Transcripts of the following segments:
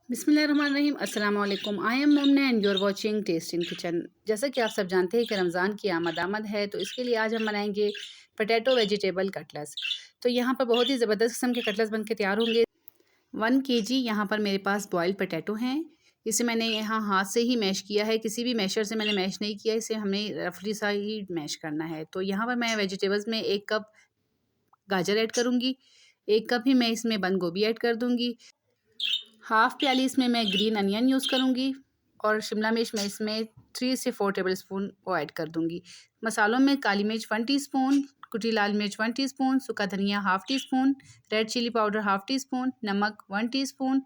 बिस्मिल्लाहिर्रहमानिर्रहीम। अस्सलाम वालेकुम। I am Momina and you are watching taste in kitchen. जैसा कि आप सब जानते हैं कि रमज़ान की आमद है, तो इसके लिए आज हम बनाएंगे पोटैटो वेजिटेबल कटलेट्स। तो यहाँ पर बहुत ही ज़बरदस्त किस्म के कटलेट्स बन के तैयार होंगे। 1 केजी यहाँ पर मेरे पास बॉयल्ड पोटैटो हैं। इसे मैंने यहाँ हाथ से ही मैश किया है, किसी भी मैशर से मैंने मैश नहीं किया। इसे हमें रफली सा ही मैश करना है। तो यहाँ पर मैं वेजिटेबल्स में 1 कप गाजर ऐड करूँगी, 1 कप ही मैं इसमें बंद गोभी ऐड कर दूँगी, हाफ़ प्याली इसमें मैं ग्रीन अनियन यूज़ करूँगी और शिमला मिर्च मैं इसमें 3 से 4 टेबलस्पून वो ऐड कर दूँगी। मसालों में काली मिर्च 1 टीस्पून, कुटी लाल मिर्च 1 टीस्पून, सूखा धनिया half teaspoon, red chilli powder half teaspoon, नमक 1 टीस्पून,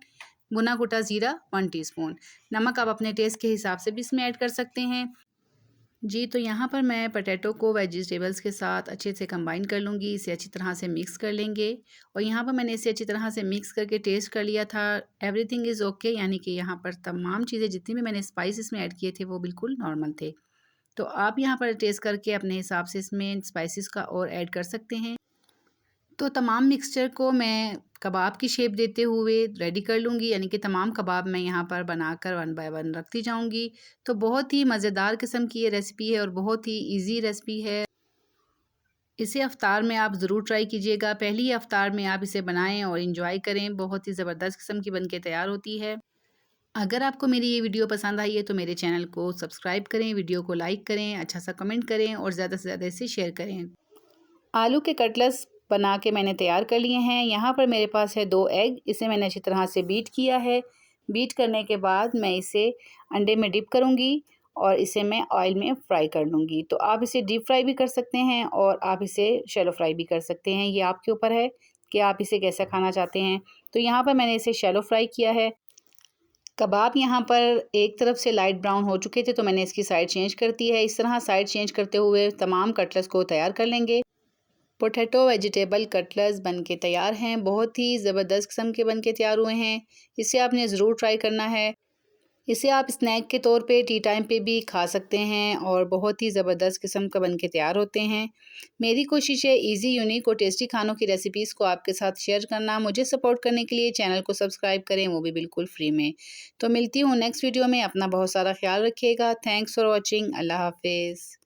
भुना कुटा ज़ीरा 1 टीस्पून। नमक आप अपने टेस्ट के हिसाब से भी इसमें ऐड कर सकते हैं। जी, तो यहाँ पर मैं पोटैटो को वेजिटेबल्स के साथ अच्छे से कंबाइन कर लूँगी, इसे अच्छी तरह से मिक्स कर लेंगे। और यहाँ पर मैंने इसे अच्छी तरह से मिक्स करके टेस्ट कर लिया था। एवरीथिंग इज़ ओके, यानी कि यहाँ पर तमाम चीज़ें जितनी भी मैंने स्पाइस इसमें ऐड किए थे वो बिल्कुल नॉर्मल थे। तो आप यहाँ पर टेस्ट करके अपने हिसाब से इसमें स्पाइसेस का और ऐड कर सकते हैं। तो तमाम मिक्सचर को मैं कबाब की शेप देते हुए रेडी कर लूँगी, यानी कि तमाम कबाब मैं यहाँ पर बनाकर 1 बाय 1 रखती जाऊँगी। तो बहुत ही मज़ेदार किस्म की ये रेसिपी है और बहुत ही ईज़ी रेसिपी है। इसे इफ्तार में आप ज़रूर ट्राई कीजिएगा। पहली ही इफ्तार में आप इसे बनाएँ और एंजॉय करें। बहुत ही ज़बरदस्त किस्म की बन के तैयार होती है। अगर आपको मेरी ये वीडियो पसंद आई है तो मेरे चैनल को सब्सक्राइब करें, वीडियो को लाइक करें, अच्छा सा कमेंट करें और ज़्यादा से ज़्यादा इसे शेयर करें। आलू के कटलेट्स बना के मैंने तैयार कर लिए हैं। यहाँ पर मेरे पास है 2 एग, इसे मैंने अच्छी तरह से बीट किया है। बीट करने के बाद मैं इसे अंडे में डिप करूँगी और इसे मैं ऑयल में फ्राई कर लूँगी। तो आप इसे डीप फ्राई भी कर सकते हैं और आप इसे शैलो फ्राई भी कर सकते हैं। ये आपके ऊपर है कि आप इसे कैसा खाना चाहते हैं। तो यहाँ पर मैंने इसे शैलो फ्राई किया है। कबाब यहाँ पर एक तरफ से लाइट ब्राउन हो चुके थे तो मैंने इसकी साइड चेंज कर दी है। इस तरह साइड चेंज करते हुए तमाम कटलेट्स को तैयार कर लेंगे। पोटैटो वेजिटेबल कटलेट्स बन के तैयार हैं। बहुत ही ज़बरदस्त किस्म के बन के तैयार हुए हैं। इसे आपने ज़रूर ट्राई करना है। इसे आप स्नैक के तौर पे टी टाइम पे भी खा सकते हैं और बहुत ही ज़बरदस्त किस्म का बन के तैयार होते हैं। मेरी कोशिश है ईज़ी, यूनिक और टेस्टी खानों की रेसिपीज़ को आपके साथ शेयर करना। मुझे सपोर्ट करने के लिए चैनल को सब्सक्राइब करें, वो भी बिल्कुल फ्री में। तो मिलती हूँ नेक्स्ट वीडियो में। अपना बहुत सारा ख्याल रखिएगा। Thanks for watching. अल्लाह हाफ़िज़।